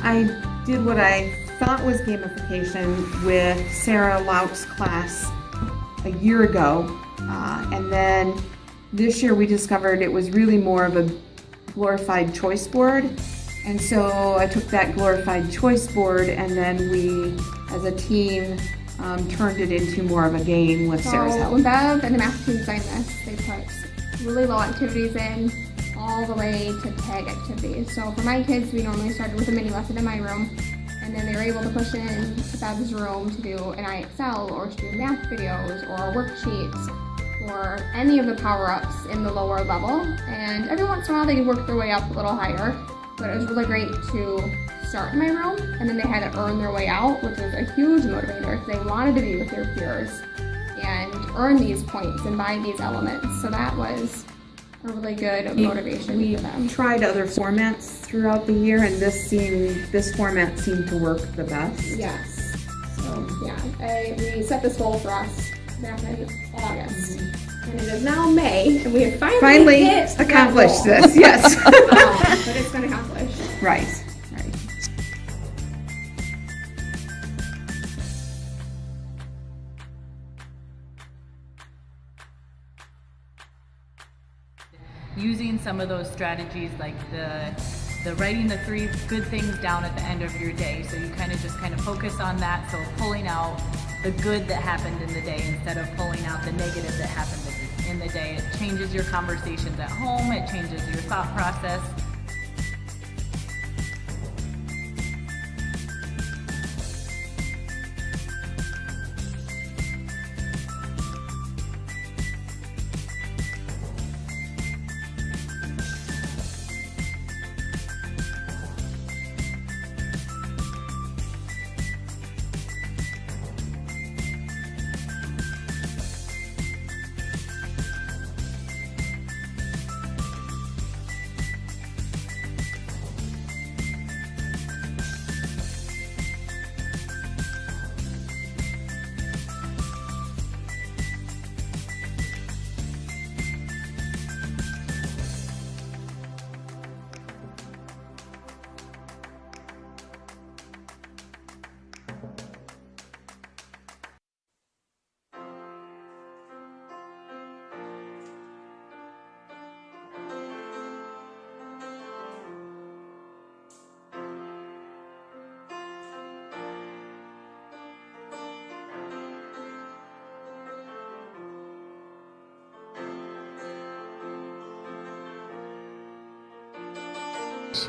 I did what I thought was gamification with Sarah Laut's class a year ago. And then this year we discovered it was really more of a glorified choice board. And so I took that glorified choice board and then we, as a team, turned it into more of a game with Sarah's help. When Bev and the math team designed this, they put really low activities in all the way to tag activities. So for my kids, we normally started with a mini lesson in my room, and then they were able to push in to Bev's room to do an IXL or to do math videos or worksheets or any of the power-ups in the lower level. And every once in a while they work their way up a little higher, but it was really great to start in my room, and then they had to earn their way out, which was a huge motivator. They wanted to be with their peers and earn these points and buy these elements. So that was a really good motivation for them. We tried other formats throughout the year, and this format seemed to work the best. Yes. So yeah, we set this goal for us back in August, and it is now May, and we have finally accomplished this. Yes. But it's been accomplished. Right. Using some of those strategies like the writing the 3 good things down at the end of your day, so you kind of focus on that, so pulling out the good that happened in the day instead of pulling out the negative that happened in the day. It changes your conversations at home, it changes your thought process.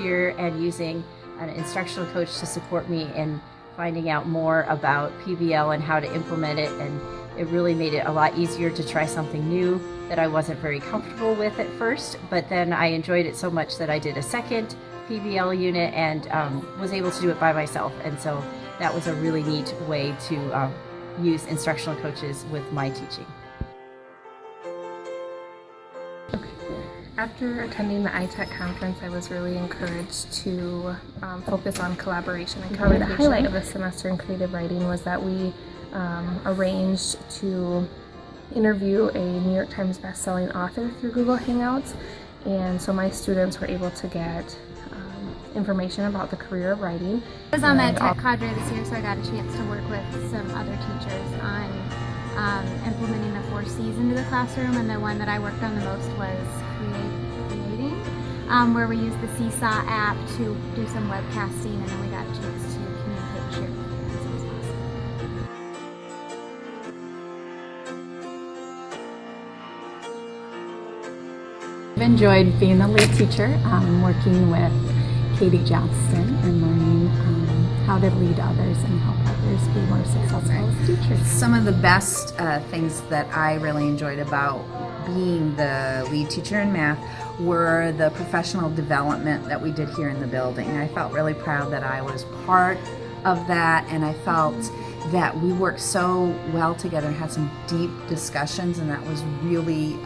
Year and using an instructional coach to support me in finding out more about PBL and how to implement it, and it really made it a lot easier to try something new that I wasn't very comfortable with at first, but then I enjoyed it so much that I did a second PBL unit and was able to do it by myself, and so that was a really neat way to use instructional coaches with my teaching. After attending the ITech conference, I was really encouraged to focus on collaboration and communication. The highlight of the semester in creative writing was that we arranged to interview a New York Times best-selling author through Google Hangouts, and so my students were able to get information about the career of writing. I was on the tech cadre this year, so I got a chance to work with some other teachers on implementing the 4 C's into the classroom, and the one that I worked on the most was creating, where we used the Seesaw app to do some webcasting, and then we got a chance to communicate and share programs. It was awesome. I've enjoyed being the lead teacher, working with Katie Johnston and learning how to lead others and help others be more successful as teachers. Some of the best things that I really enjoyed about being the lead teacher in math were the professional development that we did here in the building. I felt really proud that I was part of that, and I felt that we worked so well together and had some deep discussions, and that was really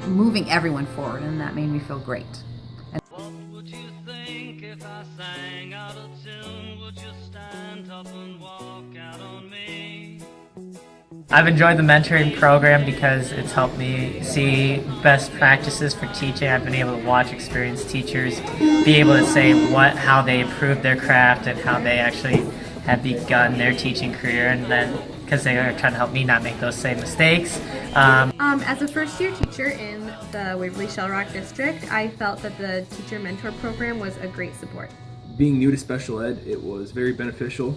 moving everyone forward, and that made me feel great. What would you think if I sang out of tune? Would you stand up and walk out on me? I've enjoyed the mentoring program because it's helped me see best practices for teaching. I've been able to watch experienced teachers be able to say how they improved their craft and how they actually have begun their teaching career, and then because they are trying to help me not make those same mistakes. As a first-year teacher in the Waverly-Shell Rock District, I felt that the Teacher Mentor Program was a great support. Being new to special ed, it was very beneficial.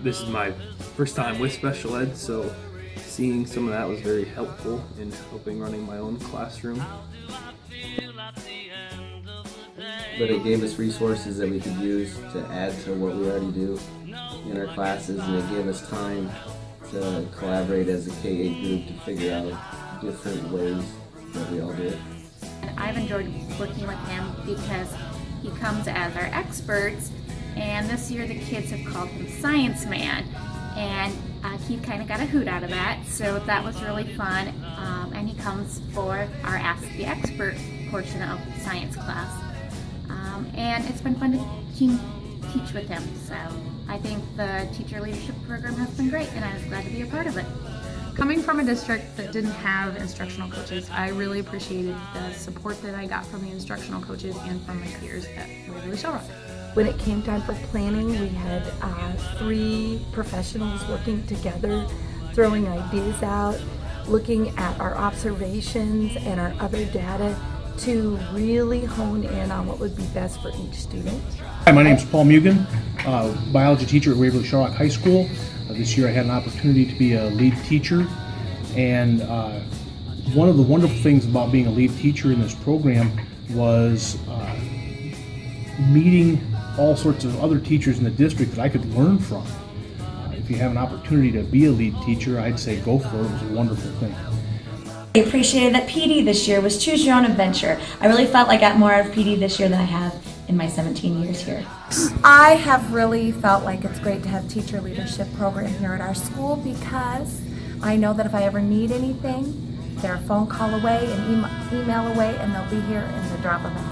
This is my first time with special ed, so seeing some of that was very helpful in helping running my own classroom. But it gave us resources that we could use to add to what we already do in our classes, and it gave us time to collaborate as a K-8 group to figure out different ways that we all do it. I've enjoyed working with him because he comes as our experts, and this year the kids have called him Science Man, and he kind of got a hoot out of that, so that was really fun. And he comes for our Ask the Expert portion of science class, and it's been fun to teach with him, so I think the teacher leadership program has been great, and I was glad to be a part of it. Coming from a district that didn't have instructional coaches, I really appreciated the support that I got from the instructional coaches and from my peers at Waverly-Shell Rock. When it came time for planning, we had 3 professionals working together, throwing ideas out, looking at our observations and our other data to really hone in on what would be best for each student. Hi, my name is Paul Mugen, biology teacher at Waverly-Shell Rock High School. This year I had an opportunity to be a lead teacher, and one of the wonderful things about being a lead teacher in this program was meeting all sorts of other teachers in the district that I could learn from. If you have an opportunity to be a lead teacher, I'd say go for it. It was a wonderful thing. I appreciated that PD this year was choose your own adventure. I really felt I got more out of PD this year than I have in my 17 years here. I have really felt like it's great to have teacher leadership program here at our school, because I know that if I ever need anything, they're a phone call away, an email away, and they'll be here in the drop of a hat.